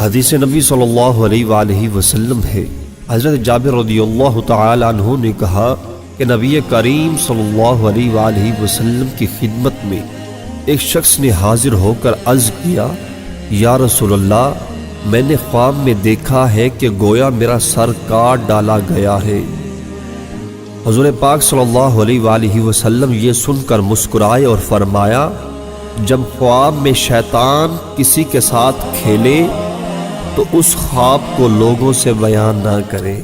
حدیث نبی صلی اللہ علیہ وآلہ وسلم ہے، حضرت جابر رضی اللہ تعالی عنہ نے کہا کہ نبی کریم صلی اللہ علیہ وآلہ وسلم کی خدمت میں ایک شخص نے حاضر ہو کر عرض کیا، یا رسول اللہ، میں نے خواب میں دیکھا ہے کہ گویا میرا سر کاٹ ڈالا گیا ہے۔ حضور پاک صلی اللہ علیہ وآلہ وسلم یہ سن کر مسکرائے اور فرمایا، جب خواب میں شیطان کسی کے ساتھ کھیلے تو اس خواب کو لوگوں سے بیان نہ کرے۔